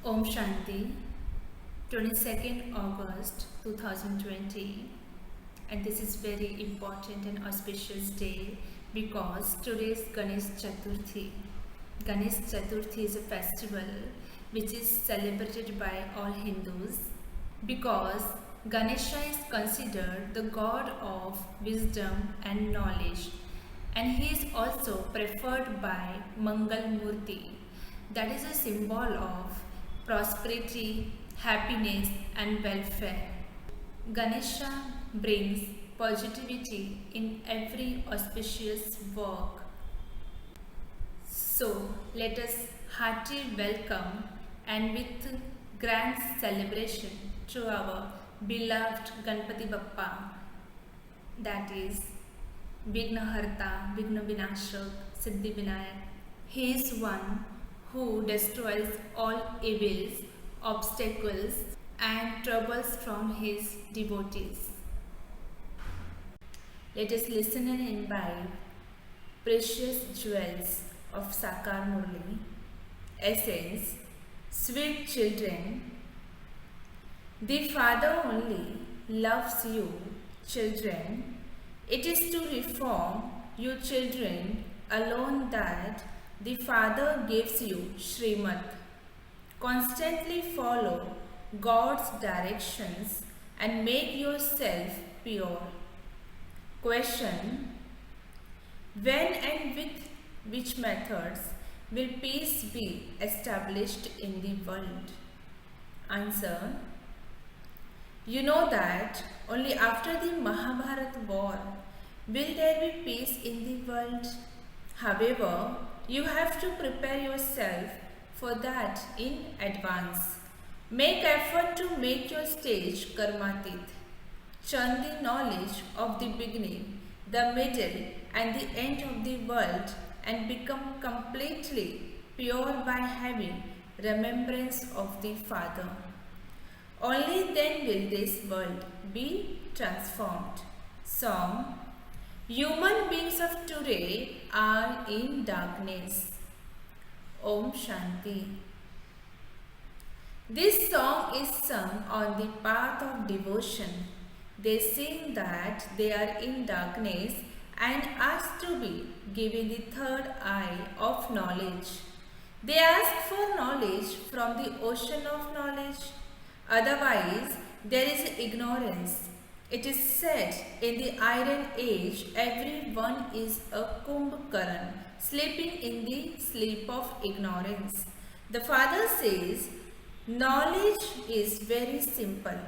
Om Shanti, 22nd August 2020, and this is very important and auspicious day because today is Ganesh Chaturthi. Ganesh Chaturthi is a festival which is celebrated by all Hindus because Ganesha is considered the god of wisdom and knowledge, and he is also preferred by Mangal Murti, that is a symbol of prosperity, happiness, and welfare. Ganesha brings positivity in every auspicious work. So let us hearty welcome and with grand celebration to our beloved Ganpati Bappa, that is Vignaharta, Vigna Vinashak, Siddhi Vinayak. He is one who destroys all evils, obstacles, and troubles from his devotees. Let us listen and imbibe precious jewels of Sakar Murli. Essence, sweet children, the Father only loves you, children. It is to reform you, children, alone that the Father gives you Srimad. Constantly follow God's directions and make yourself pure. Question: when and with which methods will peace be established in the world? Answer: you know that only after the Mahabharata war will there be peace in the world. However, you have to prepare yourself for that in advance. Make effort to make your stage karmatit. Churn the knowledge of the beginning, the middle, and the end of the world and become completely pure by having remembrance of the Father. Only then will this world be transformed. Song: human beings of today are in darkness. Om Shanti. This song is sung on the path of devotion. They sing that they are in darkness and ask to be given the third eye of knowledge. They ask for knowledge from the ocean of knowledge. Otherwise, there is ignorance. It is said in the Iron Age, everyone is a Kumbhakaran, sleeping in the sleep of ignorance. The Father says, knowledge is very simple.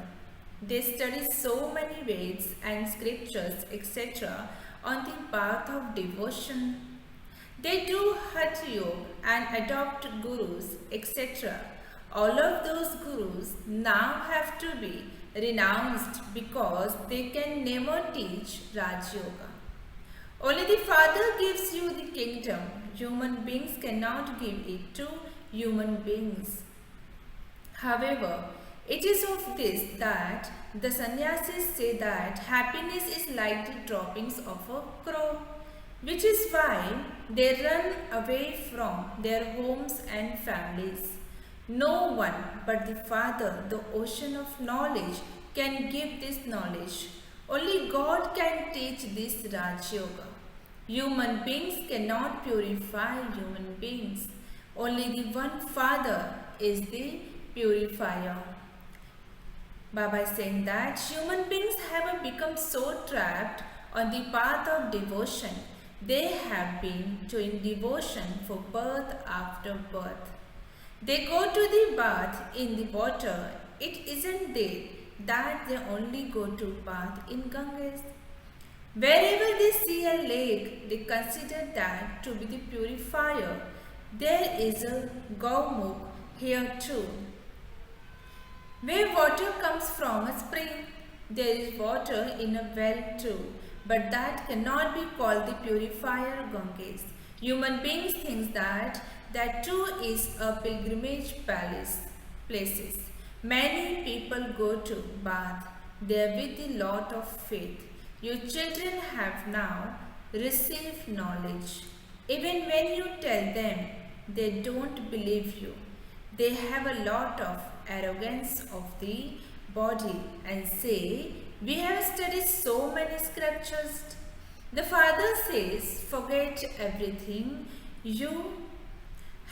They study so many Veds and scriptures, etc. on the path of devotion. They do Hatha Yoga and adopt gurus, etc. All of those gurus now have to be renounced because they can never teach Raj Yoga. Only the Father gives you the kingdom. Human beings cannot give it to human beings. However, it is of this that the sannyasis say that happiness is like the droppings of a crow, which is why they run away from their homes and families. No one but the Father, the ocean of knowledge, can give this knowledge. Only God can teach this Raj Yoga. Human beings cannot purify human beings. Only the one Father is the purifier. Baba is saying that human beings have become so trapped on the path of devotion. They have been doing devotion for birth after birth. They go to the bath in the water. It isn't there that they only go to bath in Ganges. Wherever they see a lake, they consider that to be the purifier. There is a Gaumukh here too. Where water comes from a spring, there is water in a well too, but that cannot be called the purifier Ganges. Human beings think that too is a pilgrimage places. Many people go to bath there with a lot of faith. Your children have now received knowledge. Even when you tell them, they don't believe you. They have a lot of arrogance of the body and say, "We have studied so many scriptures." The Father says, "Forget everything you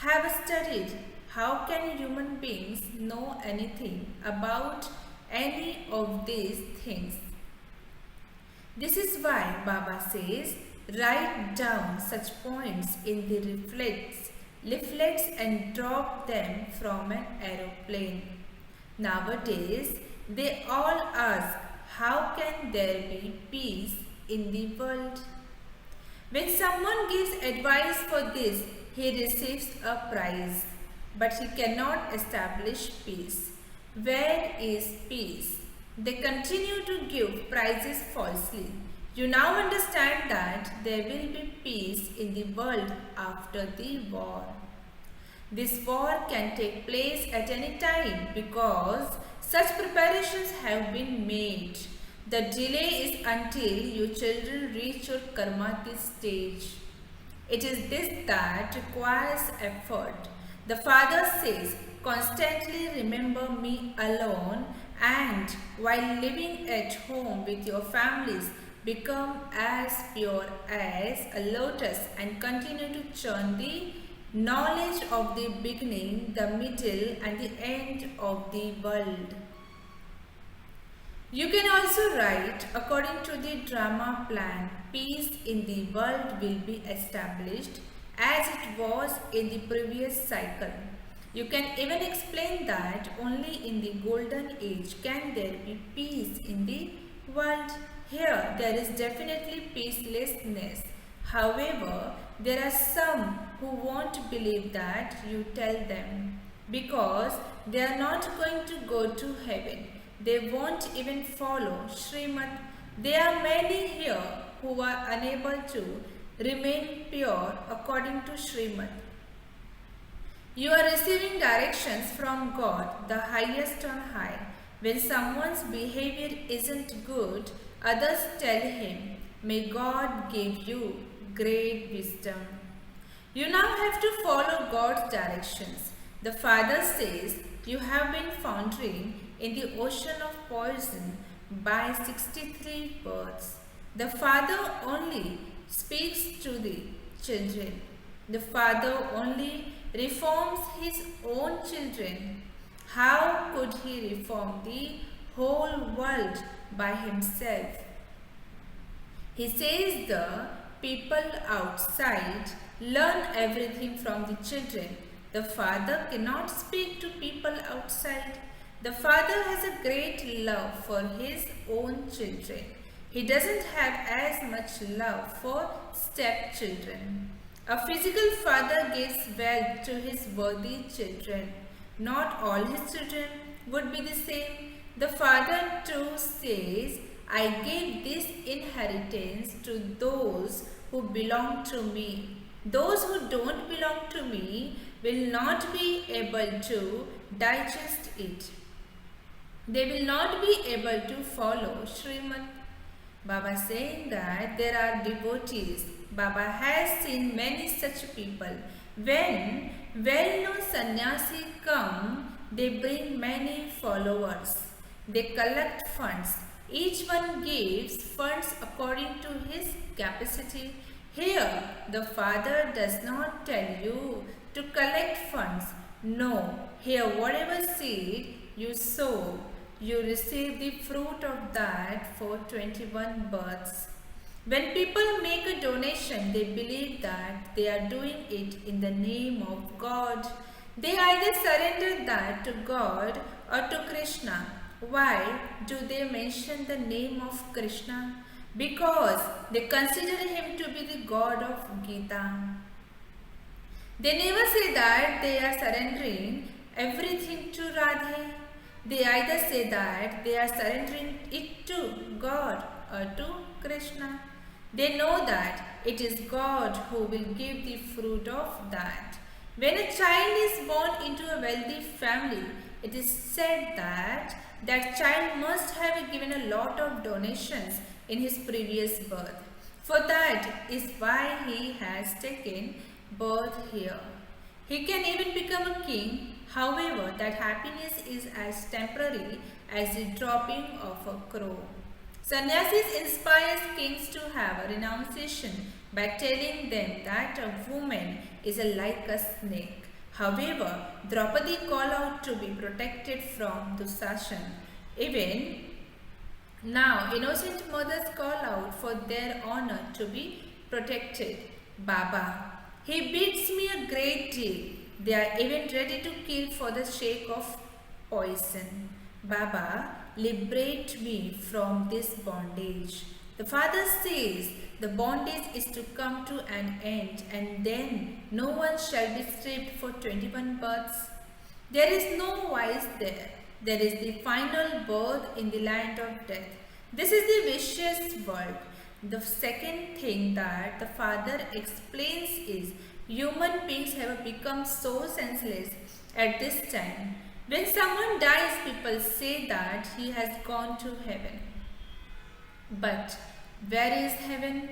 have studied. How can human beings know anything about any of these things?" This is why Baba says, write down such points in the leaflets and drop them from an aeroplane. Nowadays, they all ask, how can there be peace in the world? When someone gives advice for this, he receives a prize, but he cannot establish peace. Where is peace? They continue to give prizes falsely. You now understand that there will be peace in the world after the war. This war can take place at any time because such preparations have been made. The delay is until you children reach your karmati stage. It is this that requires effort. The Father says, constantly remember me alone, and while living at home with your families, become as pure as a lotus and continue to churn the knowledge of the beginning, the middle, and the end of the world. You can also write, according to the drama plan, peace in the world will be established as it was in the previous cycle. You can even explain that only in the golden age can there be peace in the world. Here there is definitely peacelessness. However, there are some who won't believe that you tell them because they are not going to go to heaven. They won't even follow Srimad. There are many here who are unable to remain pure according to Srimad. You are receiving directions from God, the highest on high. When someone's behavior isn't good, others tell him, "May God give you great wisdom." You now have to follow God's directions. The Father says, you have been foundering in the ocean of poison by 63 birds. The Father only speaks to the children. The Father only reforms his own children. How could he reform the whole world by himself? He says the people outside learn everything from the children. The Father cannot speak to people outside. The Father has a great love for his own children. He doesn't have as much love for stepchildren. A physical father gives wealth to his worthy children. Not all his children would be the same. The Father too says, I gave this inheritance to those who belong to me. Those who don't belong to me will not be able to digest it. They will not be able to follow Srimad. Baba saying that there are devotees. Baba has seen many such people. When well-known sannyasi come, they bring many followers. They collect funds. Each one gives funds according to his capacity. Here, the Father does not tell you to collect funds. No, here whatever seed you sow, you receive the fruit of that for 21 births. When people make a donation, they believe that they are doing it in the name of God. They either surrender that to God or to Krishna. Why do they mention the name of Krishna? Because they consider him to be the God of Gita. They never say that they are surrendering everything to Radhe. They either say that they are surrendering it to God or to Krishna. They know that it is God who will give the fruit of that. When a child is born into a wealthy family, it is said that that child must have given a lot of donations in his previous birth. For that is why he has taken birth here. He can even become a king however, that happiness is as temporary as the dropping of a crow. Sannyasis inspires kings to have a renunciation by telling them that a woman is like a snake. However, Draupadi called out to be protected from Dushasan. Even now, innocent mothers call out for their honor to be protected. Baba, he beats me a great deal. They are even ready to kill for the sake of poison. Baba, liberate me from this bondage. The father says the bondage is to come to an end, and then no one shall be stripped for 21 births. There is no vice there. There is the final birth in the land of death. This is the vicious world. The second thing that the father explains is human beings have become so senseless at this time. When someone dies, people say that he has gone to heaven. But where is heaven?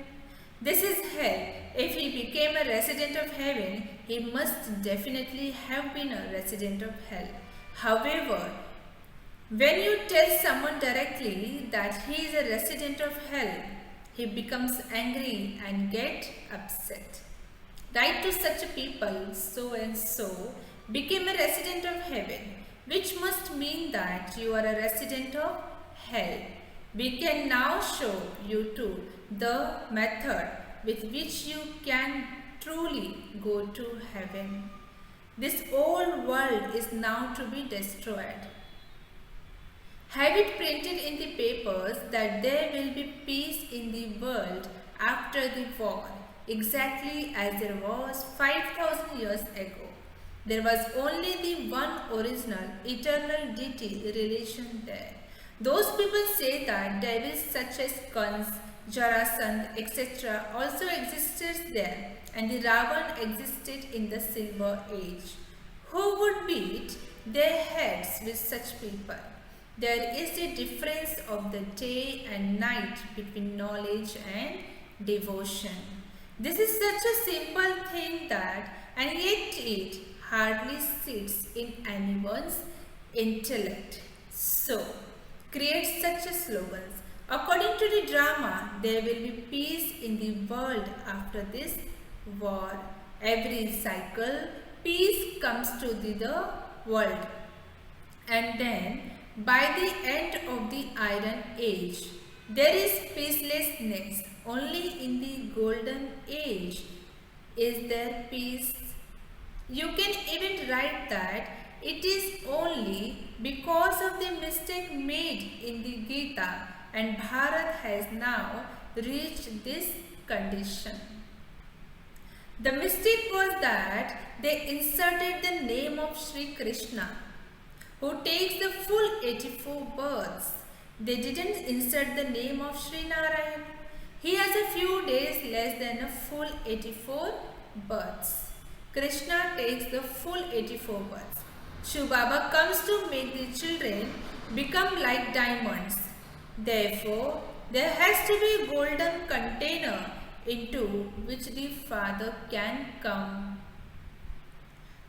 This is hell. If he became a resident of heaven, he must definitely have been a resident of hell. However, when you tell someone directly that he is a resident of hell, he becomes angry and get upset. Write to such people, so and so became a resident of heaven, which must mean that you are a resident of hell. We can now show you too the method with which you can truly go to heaven. This old world is now to be destroyed. Have it printed in the papers that there will be peace in the world after the war, exactly as there was 5,000 years ago. There was only the one original, eternal deity relation there. Those people say that devils such as Kans, Jarasandh, etc. also existed there, and the Ravan existed in the Silver Age. Who would beat their heads with such people? There is a difference of the day and night between knowledge and devotion. This is such a simple thing that, and yet it hardly sits in anyone's intellect. So, create such a slogans. According to the drama, there will be peace in the world after this war. Every cycle, peace comes to the world. And then, by the end of the Iron Age, there is peacelessness. Only in the Golden Age is there peace. You can even write that it is only because of the mistake made in the Gita and Bharat has now reached this condition. The mistake was that they inserted the name of Sri Krishna, who takes the full 84 births. They didn't insert the name of Sri Narayan. He has a few days less than a full 84 births. Krishna takes the full 84 births. Shiv Baba comes to make the children become like diamonds. Therefore, there has to be a golden container into which the Father can come.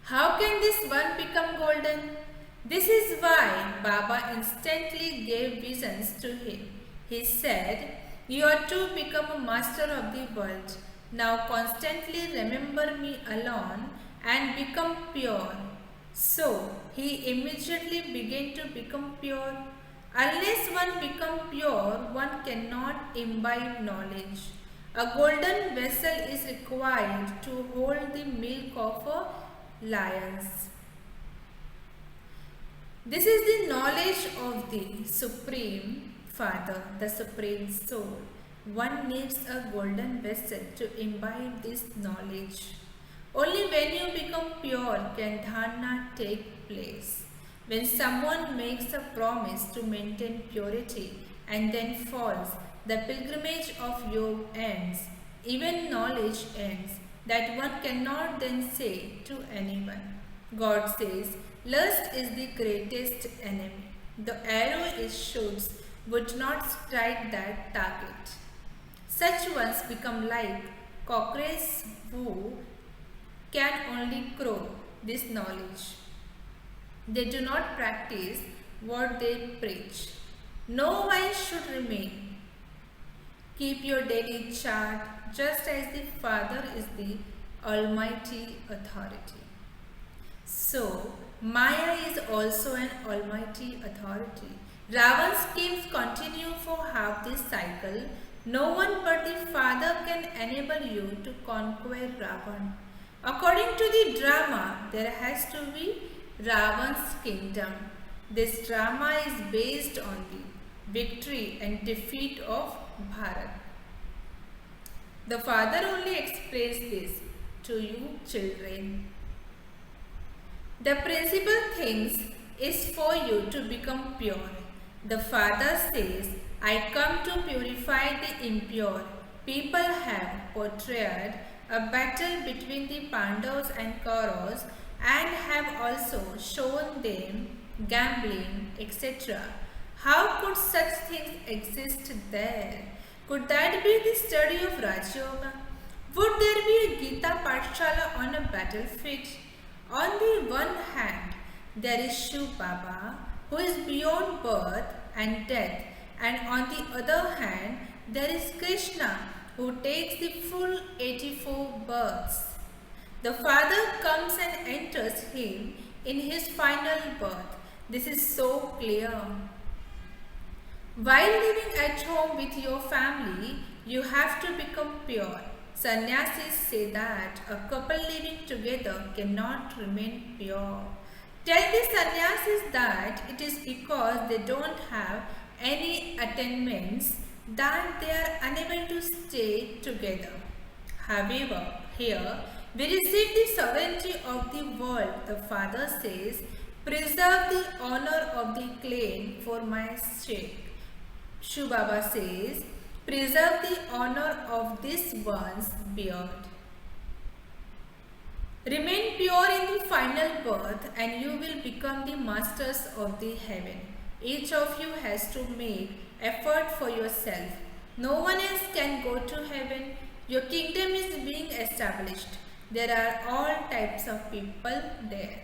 How can this one become golden? This is why Baba instantly gave visions to him. He said, "You are to become a master of the world. Now constantly remember me alone and become pure." So he immediately began to become pure. Unless one becomes pure, one cannot imbibe knowledge. A golden vessel is required to hold the milk of a lions. This is the knowledge of the Supreme Father, the Supreme Soul. One needs a golden vessel to imbibe this knowledge. Only when you become pure can dharana take place. When someone makes a promise to maintain purity and then falls, the pilgrimage of yoga ends. Even knowledge ends, that one cannot then say to anyone. God says, lust is the greatest enemy. The arrow it shoots would not strike that target. Such ones become like cockroaches who can only crow this knowledge. They do not practice what they preach. No vice should remain. Keep your daily chart just as the Father is the Almighty authority. So, Maya is also an almighty authority. Ravan's schemes continue for half this cycle. No one but the Father can enable you to conquer Ravan. According to the drama, there has to be Ravan's kingdom. This drama is based on the victory and defeat of Bharat. The Father only explains this to you children. The principal thing is for you to become pure. The Father says, I come to purify the impure. People have portrayed a battle between the Pandavas and Kauravas and have also shown them gambling, etc. How could such things exist there? Could that be the study of Raj Yoga? Would there be a Gita Pathshala on a battlefield? On the one hand, there is Shiv Baba, who is beyond birth and death, and on the other hand, there is Krishna, who takes the full 84 births. The Father comes and enters him in his final birth. This is so clear. While living at home with your family, you have to become pure. Sannyasis say that a couple living together cannot remain pure. Tell the sannyasis that it is because they don't have any attainments that they are unable to stay together. However, here we receive the sovereignty of the world. The Father says, preserve the honor of the clan for my sake. Shiv Baba says, preserve the honor of this one's beard. Remain pure in the final birth and you will become the masters of the heaven. Each of you has to make effort for yourself. No one else can go to heaven. Your kingdom is being established. There are all types of people there.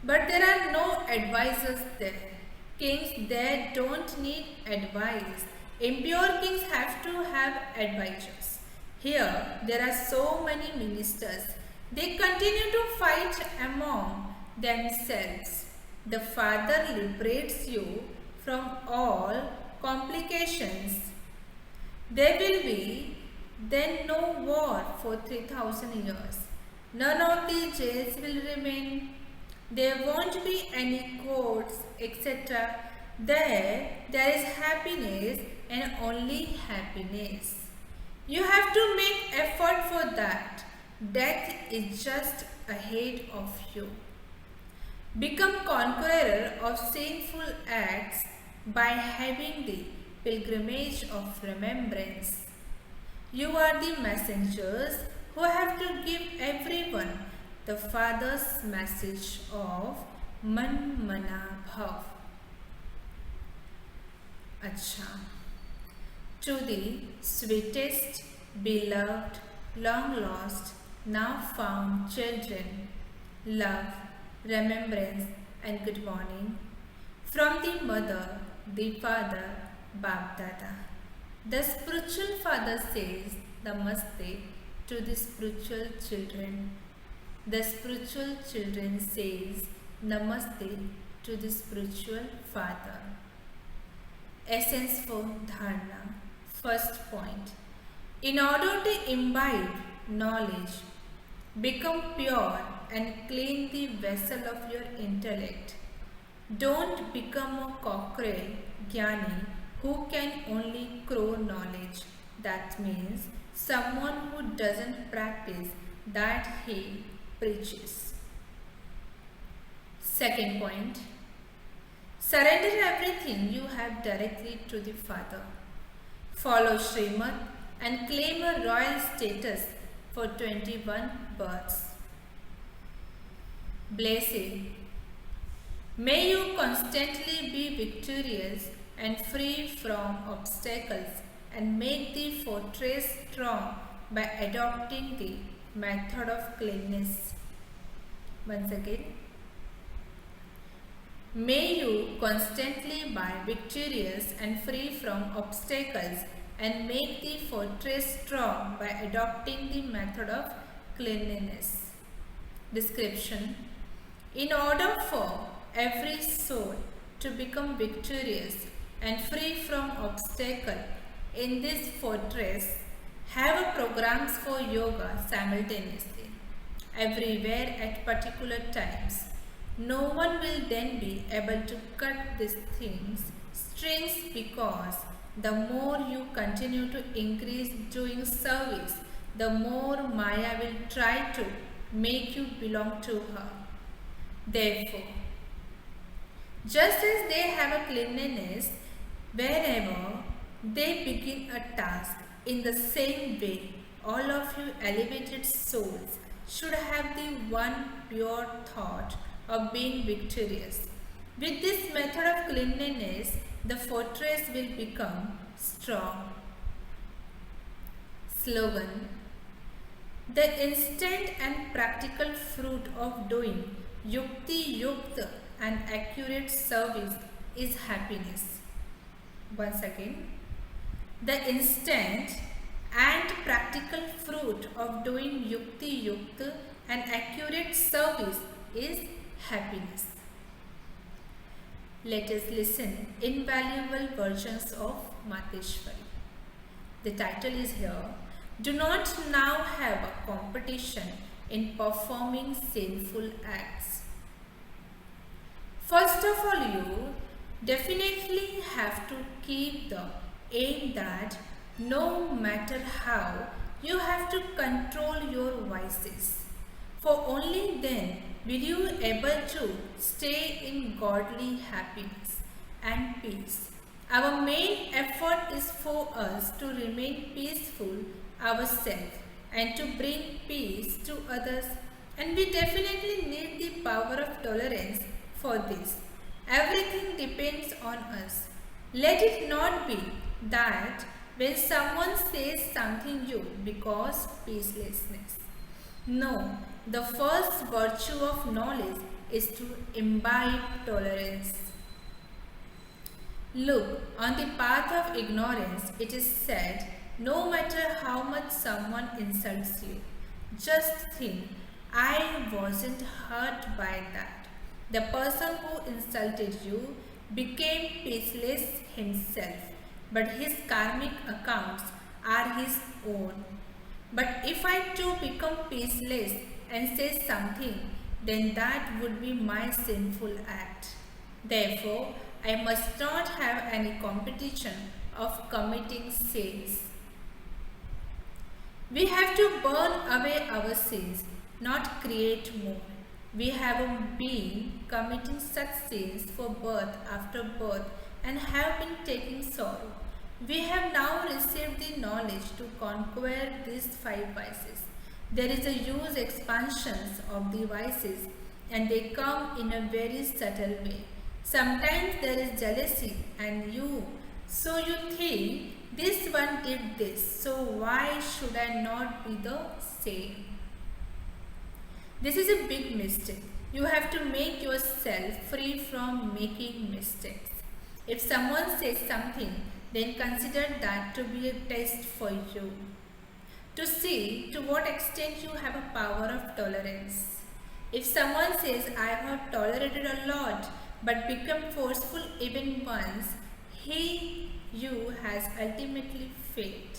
But there are no advisors there. Kings there don't need advice. Impure kings have to have advisors. Here, there are so many ministers. They continue to fight among themselves. The Father liberates you from all complications. There will be then no war for 3000 years. None of the jails will remain. There won't be any courts, etc. There is happiness and only happiness. You have to make effort for that. Death is just ahead of you. Become conqueror of sinful acts by having the pilgrimage of remembrance. You are the messengers who have to give everyone the Father's message of Man Mana Bhav. Acha. To the sweetest, beloved, long lost, now found children, love, remembrance and good morning from the mother, the father, Bap Dada. The spiritual father says Namaste to the spiritual children. The spiritual children says Namaste to the spiritual father. Essence for Dharana. First point. In order to imbibe knowledge, become pure and clean the vessel of your intellect. Don't become a cockerel, jnani, who can only crow knowledge. That means someone who doesn't practice that he preaches. Second point. Surrender everything you have directly to the Father. Follow Srimad and claim a royal status for 21 births. Blessing. May you constantly be victorious and free from obstacles and make the fortress strong by adopting the method of cleanness. Once again, May you constantly be victorious and free from obstacles, and make the fortress strong by adopting the method of cleanliness. Description: in order for every soul to become victorious and free from obstacle in this fortress, have programs for yoga simultaneously, everywhere at particular times. No one will then be able to cut these strings, because the more you continue to increase doing service, the more Maya will try to make you belong to her. Therefore, just as they have a cleanliness whenever they begin a task, in the same way, all of you elevated souls should have the one pure thought of being victorious. With this method of cleanliness, the fortress will become strong. Slogan: the instant and practical fruit of doing Yukti Yukta and accurate service is happiness. Once again, the instant and practical fruit of doing Yukti Yukta and accurate service is happiness. Let us listen invaluable versions of Mateshwari. The title is here: do not now have a competition in performing sinful acts. First of all, you definitely have to keep the aim that no matter how, you have to control your vices. For only then will you able to stay in godly happiness and peace. Our main effort is for us to remain peaceful ourselves and to bring peace to others, and we definitely need the power of tolerance for this. Everything depends on us. Let it not be that when someone says something you because peacelessness. No, the first virtue of knowledge is to imbibe tolerance. Look, on the path of ignorance, it is said, no matter how much someone insults you, just think, I wasn't hurt by that. The person who insulted you became peaceless himself, but his karmic accounts are his own. But if I too become peaceless and say something, then that would be my sinful act. Therefore, I must not have any competition of committing sins. We have to burn away our sins, not create more. We have been committing such sins for birth after birth and have been taking sorrow. We have now received the knowledge to conquer these 5 vices. There is a huge expansion of the vices, and they come in a very subtle way. Sometimes there is jealousy and so you think this one did this, so why should I not be the same? This is a big mistake. You have to make yourself free from making mistakes. If someone says something, then consider that to be a test for you, to see to what extent you have a power of tolerance. If someone says, I have tolerated a lot but become forceful even once, you has ultimately failed.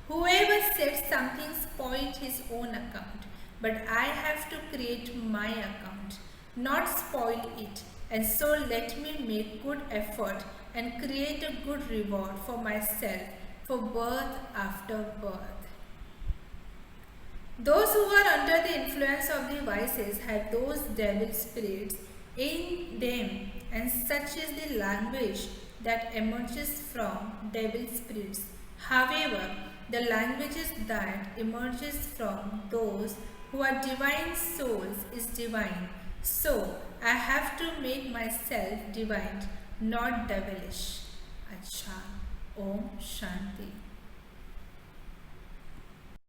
Whoever said something spoiled his own account, but I have to create my account, not spoil it, and so let me make good effort and create a good reward for myself for birth after birth. Those who are under the influence of the vices have those devil spirits in them, and such is the language that emerges from devil spirits. However, the languages that emerges from those who are divine souls is divine. So, I have to make myself divine, not devilish. Acha. Om Shanti.